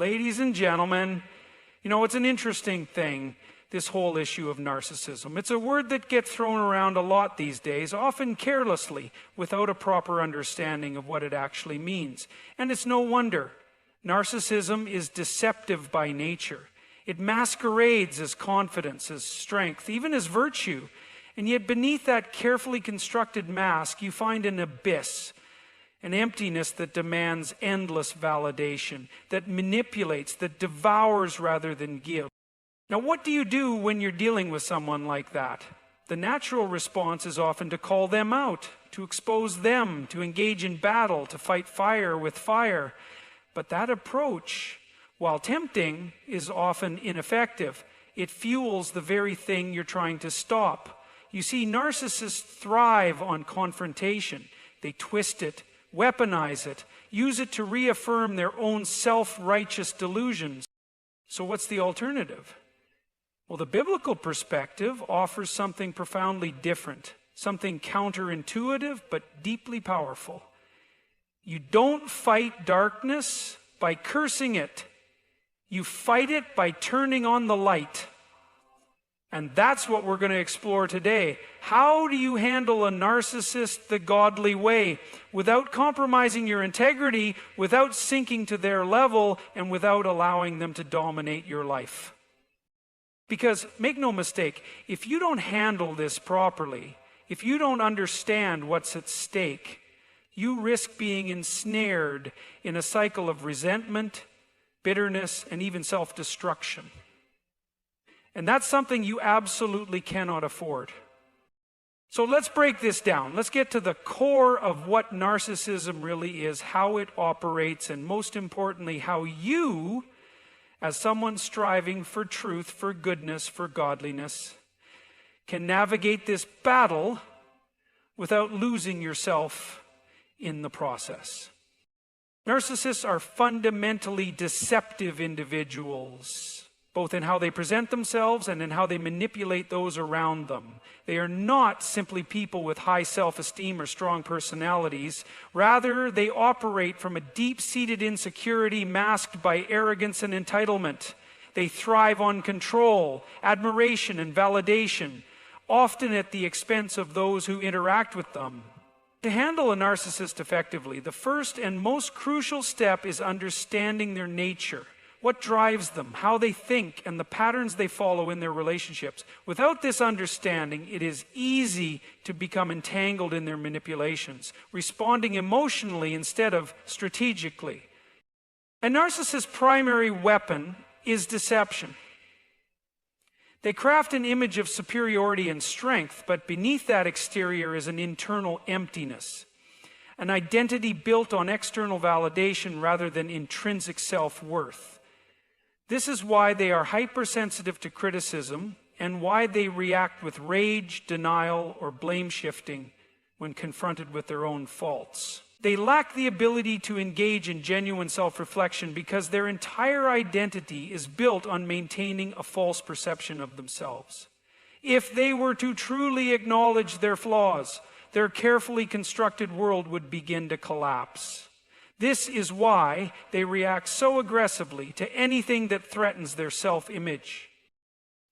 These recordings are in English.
Ladies and gentlemen, it's an interesting thing, this whole issue of narcissism. It's a word that gets thrown around a lot these days, often carelessly, without a proper understanding of what it actually means. And it's no wonder. Narcissism is deceptive by nature. It masquerades as confidence, as strength, even as virtue. And yet beneath that carefully constructed mask, you find an abyss, an emptiness that demands endless validation, that manipulates, that devours rather than gives. Now, what do you do when you're dealing with someone like that? The natural response is often to call them out, to expose them, to engage in battle, to fight fire with fire. But that approach, while tempting, is often ineffective. It fuels the very thing you're trying to stop. You see, narcissists thrive on confrontation. They twist it, weaponize it, use it to reaffirm their own self-righteous delusions. So what's the alternative? Well, the biblical perspective offers something profoundly different, something counterintuitive but deeply powerful. You don't fight darkness by cursing it. You fight it by turning on the light. And that's what we're going to explore today. How do you handle a narcissist the godly way, without compromising your integrity, without sinking to their level, and without allowing them to dominate your life? Because, make no mistake, if you don't handle this properly, if you don't understand what's at stake, you risk being ensnared in a cycle of resentment, bitterness, and even self-destruction. And that's something you absolutely cannot afford. So let's break this down. Let's get to the core of what narcissism really is, how it operates, and most importantly, how you, as someone striving for truth, for goodness, for godliness, can navigate this battle without losing yourself in the process. Narcissists are fundamentally deceptive individuals, both in how they present themselves and in how they manipulate those around them. They are not simply people with high self-esteem or strong personalities. Rather, they operate from a deep-seated insecurity masked by arrogance and entitlement. They thrive on control, admiration, and validation, often at the expense of those who interact with them. To handle a narcissist effectively, the first and most crucial step is understanding their nature. What drives them, how they think, and the patterns they follow in their relationships. Without this understanding, it is easy to become entangled in their manipulations, responding emotionally instead of strategically. A narcissist's primary weapon is deception. They craft an image of superiority and strength, but beneath that exterior is an internal emptiness, an identity built on external validation rather than intrinsic self-worth. This is why they are hypersensitive to criticism and why they react with rage, denial, or blame shifting when confronted with their own faults. They lack the ability to engage in genuine self-reflection because their entire identity is built on maintaining a false perception of themselves. If they were to truly acknowledge their flaws, their carefully constructed world would begin to collapse. This is why they react so aggressively to anything that threatens their self-image.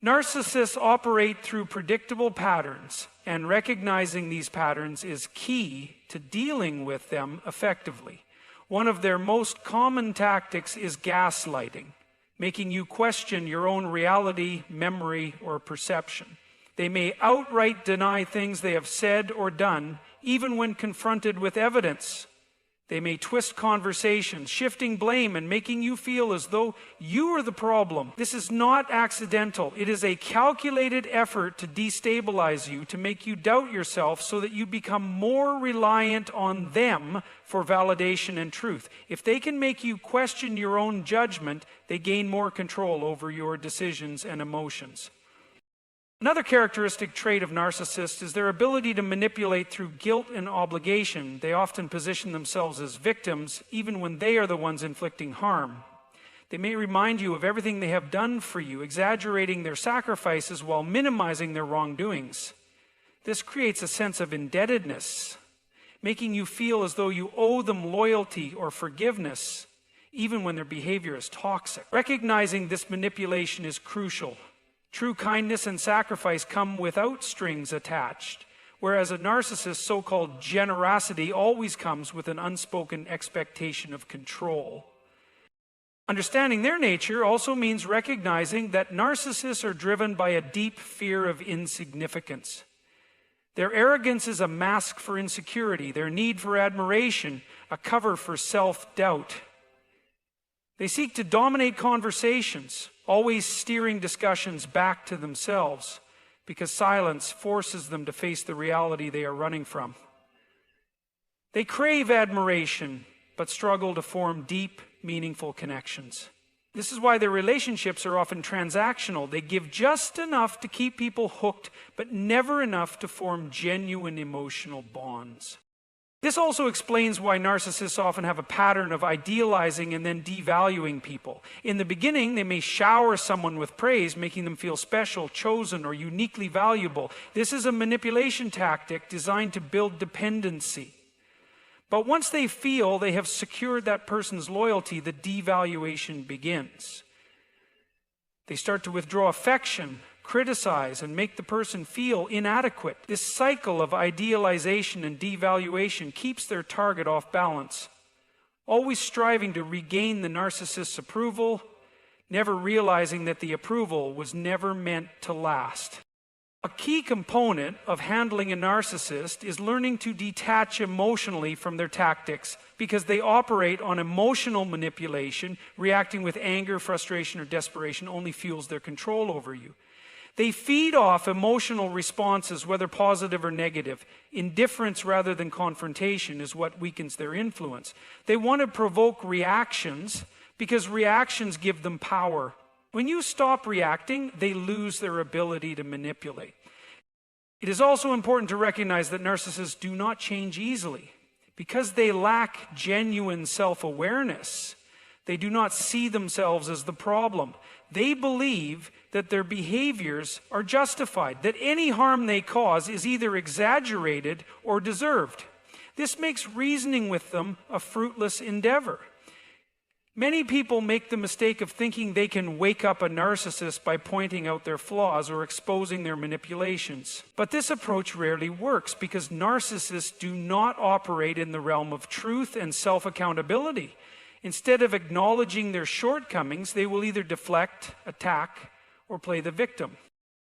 Narcissists operate through predictable patterns, and recognizing these patterns is key to dealing with them effectively. One of their most common tactics is gaslighting, making you question your own reality, memory, or perception. They may outright deny things they have said or done, even when confronted with evidence. They may twist conversations, shifting blame and making you feel as though you are the problem. This is not accidental. It is a calculated effort to destabilize you, to make you doubt yourself so that you become more reliant on them for validation and truth. If they can make you question your own judgment, they gain more control over your decisions and emotions. Another characteristic trait of narcissists is their ability to manipulate through guilt and obligation. They often position themselves as victims, even when they are the ones inflicting harm. They may remind you of everything they have done for you, exaggerating their sacrifices while minimizing their wrongdoings. This creates a sense of indebtedness, making you feel as though you owe them loyalty or forgiveness. even when their behavior is toxic. Recognizing this manipulation is crucial. True kindness and sacrifice come without strings attached, whereas a narcissist's so-called generosity always comes with an unspoken expectation of control. Understanding their nature also means recognizing that narcissists are driven by a deep fear of insignificance. Their arrogance is a mask for insecurity, their need for admiration, a cover for self-doubt. They seek to dominate conversations, always steering discussions back to themselves, because silence forces them to face the reality they are running from. They crave admiration, but struggle to form deep, meaningful connections. This is why their relationships are often transactional. They give just enough to keep people hooked, but never enough to form genuine emotional bonds. This also explains why narcissists often have a pattern of idealizing and then devaluing people. In the beginning, they may shower someone with praise, making them feel special, chosen, or uniquely valuable. This is a manipulation tactic designed to build dependency. But once they feel they have secured that person's loyalty, the devaluation begins. They start to withdraw affection, criticize, and make the person feel inadequate. This cycle of idealization and devaluation keeps their target off balance, always striving to regain the narcissist's approval, never realizing that the approval was never meant to last. A key component of handling a narcissist is learning to detach emotionally from their tactics, because they operate on emotional manipulation. Reacting with anger, frustration, or desperation only fuels their control over you. They feed off emotional responses, whether positive or negative. Indifference rather than confrontation is what weakens their influence. They want to provoke reactions because reactions give them power. When you stop reacting, they lose their ability to manipulate. It is also important to recognize that narcissists do not change easily. Because they lack genuine self-awareness, they do not see themselves as the problem. They believe that their behaviors are justified, that any harm they cause is either exaggerated or deserved. This makes reasoning with them a fruitless endeavor. Many people make the mistake of thinking they can wake up a narcissist by pointing out their flaws or exposing their manipulations. But this approach rarely works, because narcissists do not operate in the realm of truth and self-accountability. Instead of acknowledging their shortcomings, they will either deflect, attack, or play the victim.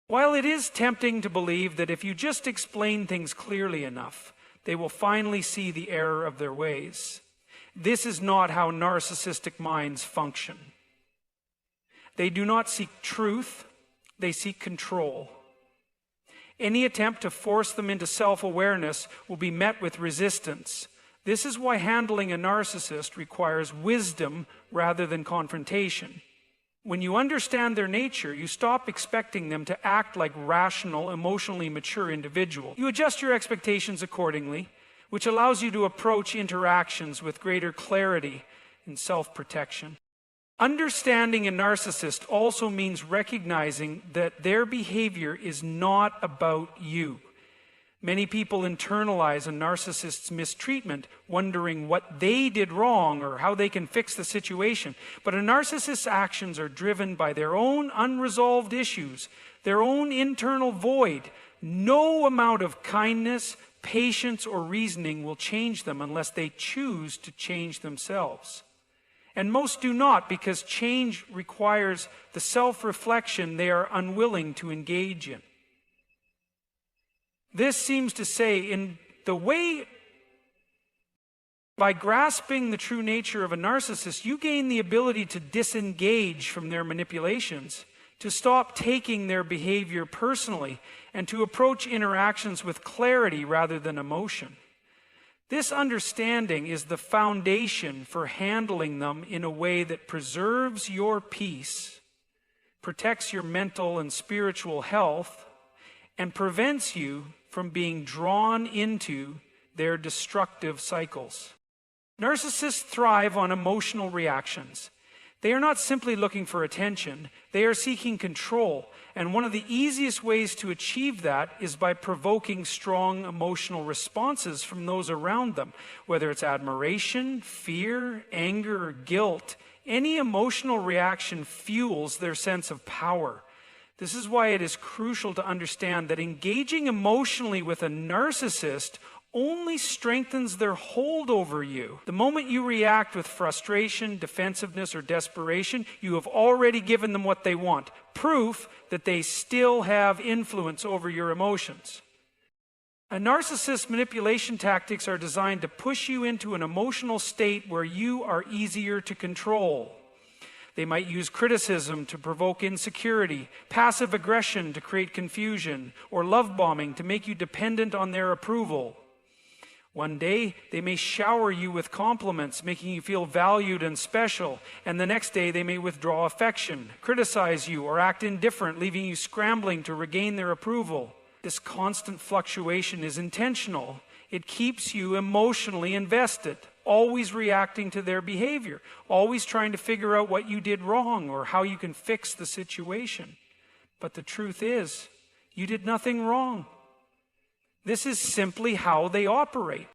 While it is tempting to believe that if you just explain things clearly enough, they will finally see the error of their ways, this is not how narcissistic minds function. They do not seek truth, they seek control. Any attempt to force them into self-awareness will be met with resistance. This is why handling a narcissist requires wisdom rather than confrontation. When you understand their nature, you stop expecting them to act like rational, emotionally mature individuals. You adjust your expectations accordingly, which allows you to approach interactions with greater clarity and self-protection. Understanding a narcissist also means recognizing that their behavior is not about you. Many people internalize a narcissist's mistreatment, wondering what they did wrong or how they can fix the situation. But a narcissist's actions are driven by their own unresolved issues, their own internal void. No amount of kindness, patience, or reasoning will change them unless they choose to change themselves. And most do not, because change requires the self-reflection they are unwilling to engage in. This seems to say, in the way, by grasping the true nature of a narcissist, you gain the ability to disengage from their manipulations, to stop taking their behavior personally, and to approach interactions with clarity rather than emotion. This understanding is the foundation for handling them in a way that preserves your peace, protects your mental and spiritual health, and prevents you from being drawn into their destructive cycles. Narcissists thrive on emotional reactions. They are not simply looking for attention, they are seeking control. And one of the easiest ways to achieve that is by provoking strong emotional responses from those around them, whether it's admiration, fear, anger, or guilt. Any emotional reaction fuels their sense of power. This is why it is crucial to understand that engaging emotionally with a narcissist only strengthens their hold over you. The moment you react with frustration, defensiveness, or desperation, you have already given them what they want. Proof that they still have influence over your emotions. A narcissist's manipulation tactics are designed to push you into an emotional state where you are easier to control. They might use criticism to provoke insecurity, passive aggression to create confusion, or love bombing to make you dependent on their approval. One day, they may shower you with compliments, making you feel valued and special, and the next day they may withdraw affection, criticize you, or act indifferent, leaving you scrambling to regain their approval. This constant fluctuation is intentional. It keeps you emotionally invested, always reacting to their behavior, always trying to figure out what you did wrong or how you can fix the situation. But the truth is, you did nothing wrong. This is simply how they operate.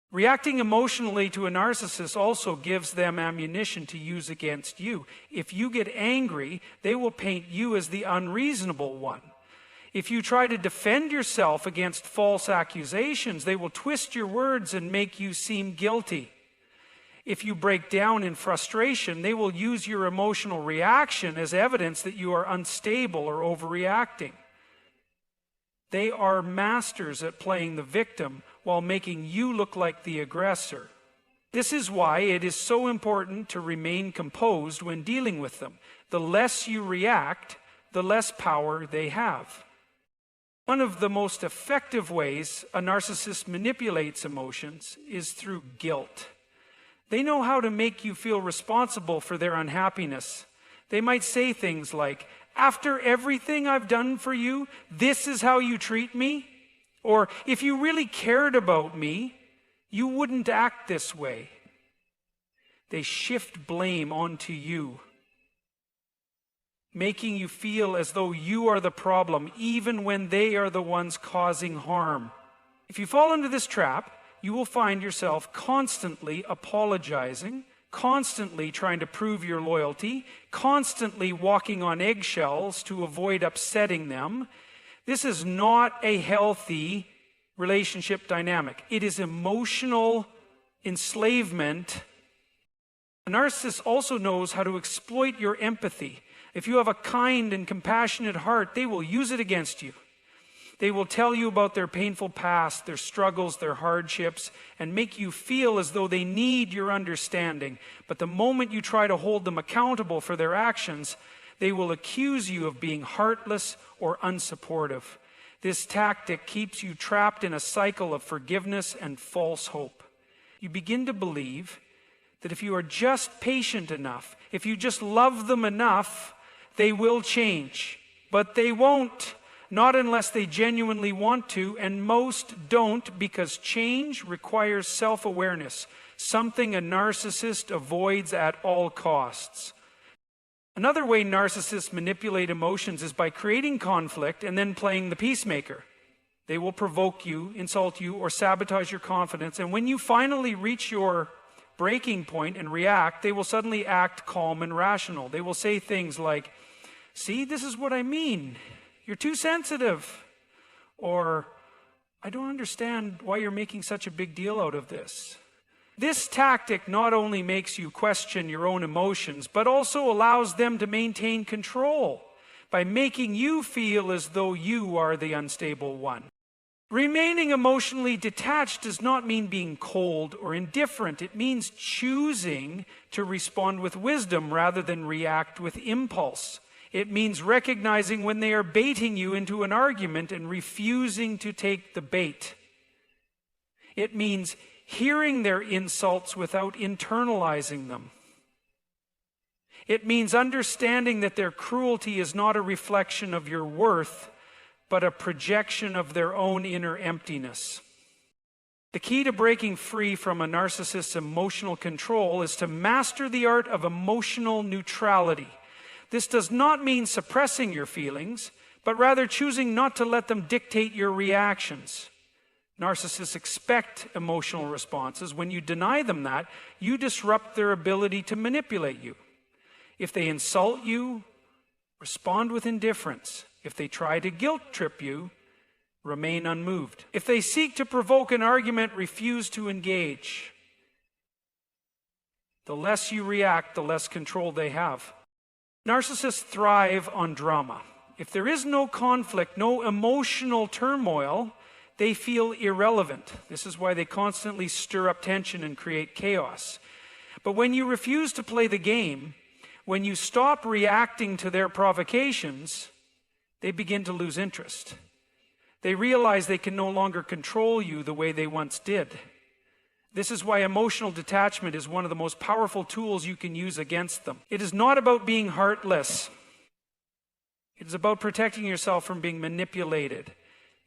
Reacting emotionally to a narcissist also gives them ammunition to use against you. If you get angry, they will paint you as the unreasonable one. If you try to defend yourself against false accusations, they will twist your words and make you seem guilty. If you break down in frustration, they will use your emotional reaction as evidence that you are unstable or overreacting. They are masters at playing the victim while making you look like the aggressor. This is why it is so important to remain composed when dealing with them. The less you react, the less power they have. One of the most effective ways a narcissist manipulates emotions is through guilt. They know how to make you feel responsible for their unhappiness. They might say things like, "After everything I've done for you, this is how you treat me?" Or, "If you really cared about me, you wouldn't act this way." They shift blame onto you, making you feel as though you are the problem, even when they are the ones causing harm. If you fall into this trap, you will find yourself constantly apologizing, constantly trying to prove your loyalty, constantly walking on eggshells to avoid upsetting them. This is not a healthy relationship dynamic. It is emotional enslavement. A narcissist also knows how to exploit your empathy. If you have a kind and compassionate heart, they will use it against you. They will tell you about their painful past, their struggles, their hardships, and make you feel as though they need your understanding. But the moment you try to hold them accountable for their actions, they will accuse you of being heartless or unsupportive. This tactic keeps you trapped in a cycle of forgiveness and false hope. You begin to believe that if you are just patient enough, if you just love them enough, they will change. But they won't. Not unless they genuinely want to, and most don't, because change requires self-awareness, something a narcissist avoids at all costs. Another way narcissists manipulate emotions is by creating conflict and then playing the peacemaker. They will provoke you, insult you, or sabotage your confidence, and when you finally reach your breaking point and react, they will suddenly act calm and rational. They will say things like, "See, this is what I mean. You're too sensitive." Or, "I don't understand why you're making such a big deal out of this." This tactic not only makes you question your own emotions, but also allows them to maintain control by making you feel as though you are the unstable one. Remaining emotionally detached does not mean being cold or indifferent. It means choosing to respond with wisdom rather than react with impulse. It means recognizing when they are baiting you into an argument and refusing to take the bait. It means hearing their insults without internalizing them. It means understanding that their cruelty is not a reflection of your worth, but a projection of their own inner emptiness. The key to breaking free from a narcissist's emotional control is to master the art of emotional neutrality. This does not mean suppressing your feelings, but rather choosing not to let them dictate your reactions. Narcissists expect emotional responses. When you deny them that, you disrupt their ability to manipulate you. If they insult you, respond with indifference. If they try to guilt trip you, remain unmoved. If they seek to provoke an argument, refuse to engage. The less you react, the less control they have. Narcissists thrive on drama. If there is no conflict, no emotional turmoil, they feel irrelevant. This is why they constantly stir up tension and create chaos. But when you refuse to play the game, when you stop reacting to their provocations, they begin to lose interest. They realize they can no longer control you the way they once did. This is why emotional detachment is one of the most powerful tools you can use against them. It is not about being heartless. It is about protecting yourself from being manipulated.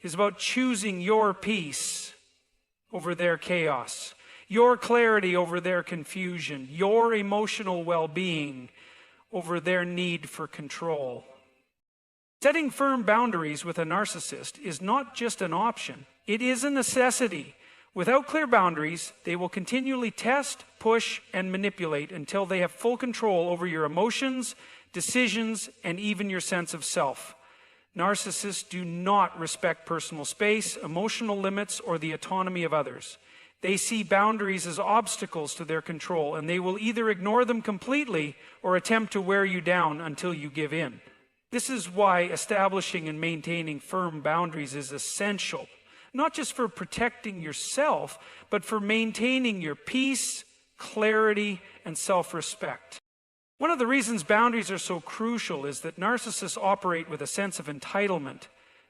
It is about choosing your peace over their chaos, your clarity over their confusion, your emotional well-being over their need for control. Setting firm boundaries with a narcissist is not just an option, it is a necessity. Without clear boundaries, they will continually test, push, and manipulate until they have full control over your emotions, decisions, and even your sense of self. Narcissists do not respect personal space, emotional limits, or the autonomy of others. They see boundaries as obstacles to their control, and they will either ignore them completely or attempt to wear you down until you give in. This is why establishing and maintaining firm boundaries is essential, not just for protecting yourself, but for maintaining your peace, clarity, and self-respect. One of the reasons boundaries are so crucial is that narcissists operate with a sense of entitlement.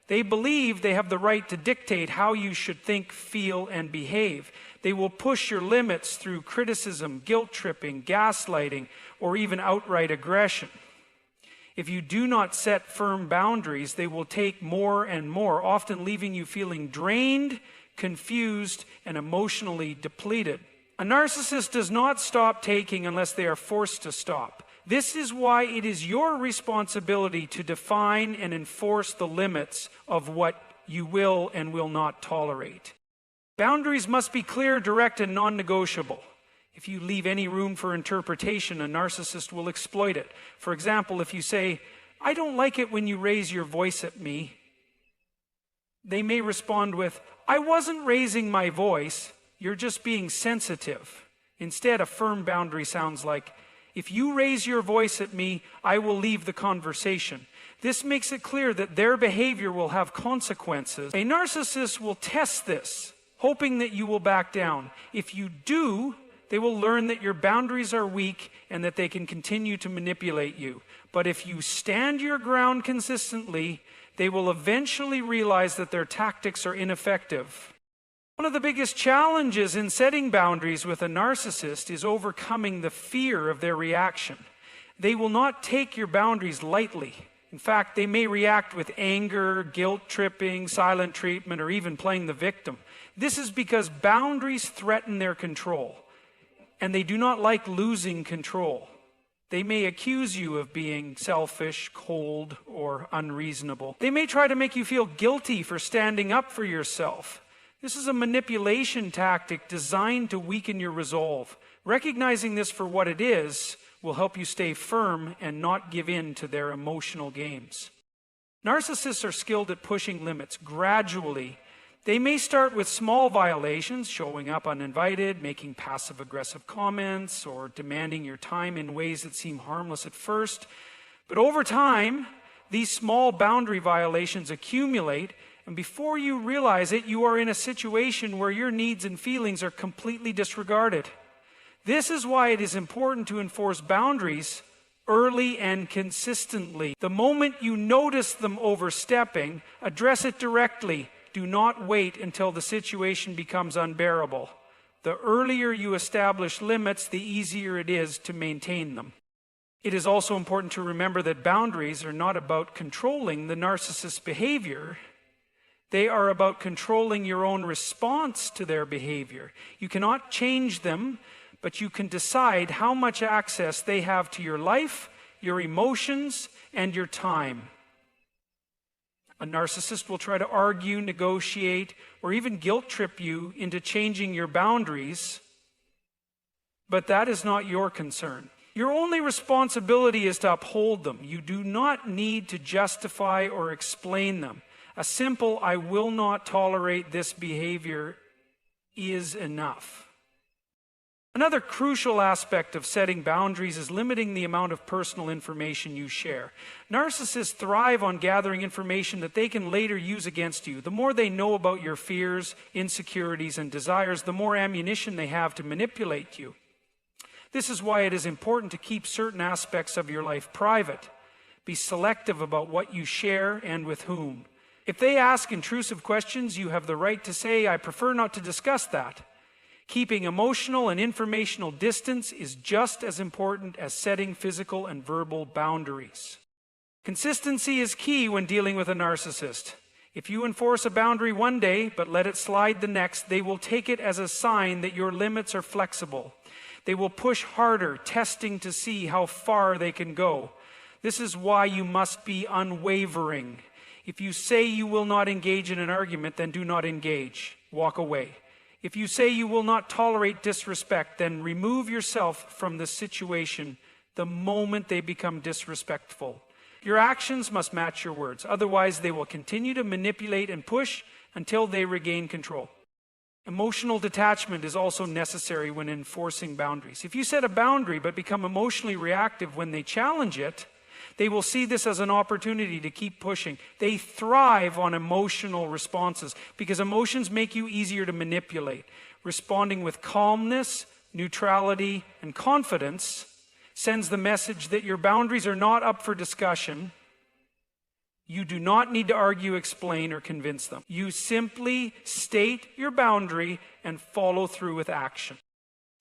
They believe they have the right to dictate how you should think, feel, and behave. They will push your limits through criticism, guilt-tripping, gaslighting, or even outright aggression. If you do not set firm boundaries, they will take more and more, often leaving you feeling drained, confused, and emotionally depleted. A narcissist does not stop taking unless they are forced to stop. This is why it is your responsibility to define and enforce the limits of what you will and will not tolerate. Boundaries must be clear, direct, and non-negotiable. If you leave any room for interpretation, a narcissist will exploit it. For example, if you say, "I don't like it when you raise your voice at me," they may respond with, "I wasn't raising my voice, you're just being sensitive." Instead, a firm boundary sounds like, "If you raise your voice at me, I will leave the conversation." This makes it clear that their behavior will have consequences. A narcissist will test this, hoping that you will back down. If you do, they will learn that your boundaries are weak and that they can continue to manipulate you. But if you stand your ground consistently, they will eventually realize that their tactics are ineffective. One of the biggest challenges in setting boundaries with a narcissist is overcoming the fear of their reaction. They will not take your boundaries lightly. In fact, they may react with anger, guilt-tripping, silent treatment, or even playing the victim. This is because boundaries threaten their control, and they do not like losing control. They may accuse you of being selfish, cold, or unreasonable. They may try to make you feel guilty for standing up for yourself. This is a manipulation tactic designed to weaken your resolve. Recognizing this for what it is will help you stay firm and not give in to their emotional games. Narcissists are skilled at pushing limits gradually. They may start with small violations, showing up uninvited, making passive-aggressive comments, or demanding your time in ways that seem harmless at first. But over time, these small boundary violations accumulate, and before you realize it, you are in a situation where your needs and feelings are completely disregarded. This is why it is important to enforce boundaries early and consistently. The moment you notice them overstepping, address it directly. Do not wait until the situation becomes unbearable. The earlier you establish limits, the easier it is to maintain them. It is also important to remember that boundaries are not about controlling the narcissist's behavior. They are about controlling your own response to their behavior. You cannot change them, but you can decide how much access they have to your life, your emotions, and your time. A narcissist will try to argue, negotiate, or even guilt trip you into changing your boundaries, but that is not your concern. Your only responsibility is to uphold them. You do not need to justify or explain them. A simple, "I will not tolerate this behavior," is enough. Another crucial aspect of setting boundaries is limiting the amount of personal information you share. Narcissists thrive on gathering information that they can later use against you. The more they know about your fears, insecurities, and desires, the more ammunition they have to manipulate you. This is why it is important to keep certain aspects of your life private. Be selective about what you share and with whom. If they ask intrusive questions, you have the right to say, "I prefer not to discuss that." Keeping emotional and informational distance is just as important as setting physical and verbal boundaries. Consistency is key when dealing with a narcissist. If you enforce a boundary one day but let it slide the next, they will take it as a sign that your limits are flexible. They will push harder, testing to see how far they can go. This is why you must be unwavering. If you say you will not engage in an argument, then do not engage. Walk away. If you say you will not tolerate disrespect, then remove yourself from the situation the moment they become disrespectful. Your actions must match your words. Otherwise, they will continue to manipulate and push until they regain control. Emotional detachment is also necessary when enforcing boundaries. If you set a boundary but become emotionally reactive when they challenge it, they will see this as an opportunity to keep pushing. They thrive on emotional responses because emotions make you easier to manipulate. Responding with calmness, neutrality, and confidence sends the message that your boundaries are not up for discussion. You do not need to argue, explain, or convince them. You simply state your boundary and follow through with action.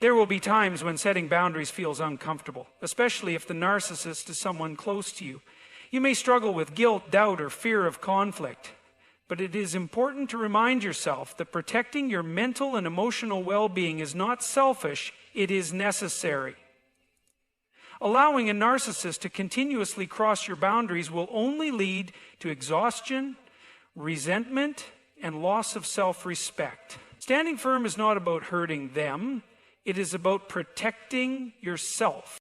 There will be times when setting boundaries feels uncomfortable, especially if the narcissist is someone close to you. You may struggle with guilt, doubt, or fear of conflict. But it is important to remind yourself that protecting your mental and emotional well-being is not selfish, it is necessary. Allowing a narcissist to continuously cross your boundaries will only lead to exhaustion, resentment, and loss of self-respect. Standing firm is not about hurting them. It is about protecting yourself.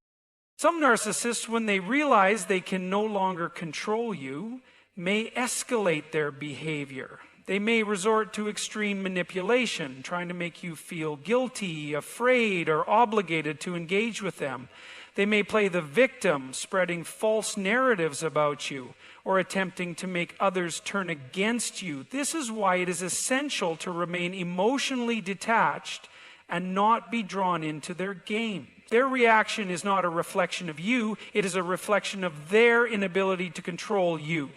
Some narcissists, when they realize they can no longer control you, may escalate their behavior. They may resort to extreme manipulation, trying to make you feel guilty, afraid, or obligated to engage with them. They may play the victim, spreading false narratives about you, or attempting to make others turn against you. This is why it is essential to remain emotionally detached and not be drawn into their game. Their reaction is not a reflection of you, it is a reflection of their inability to control you.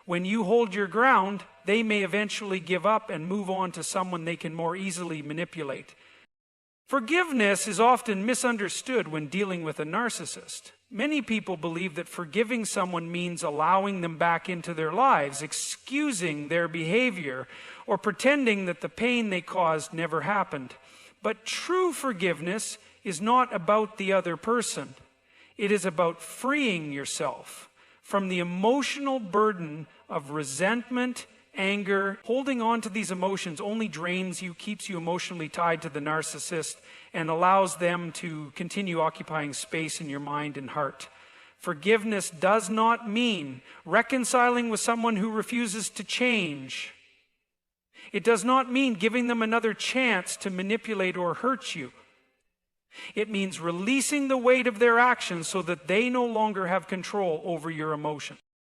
When you hold your ground, they may eventually give up and move on to someone they can more easily manipulate. Forgiveness is often misunderstood when dealing with a narcissist. Many people believe that forgiving someone means allowing them back into their lives, excusing their behavior, or pretending that the pain they caused never happened. But true forgiveness is not about the other person. It is about freeing yourself from the emotional burden of resentment, anger. Holding on to these emotions only drains you, keeps you emotionally tied to the narcissist, and allows them to continue occupying space in your mind and heart. Forgiveness does not mean reconciling with someone who refuses to change. It does not mean giving them another chance to manipulate or hurt you. It means releasing the weight of their actions so that they no longer have control over your emotions.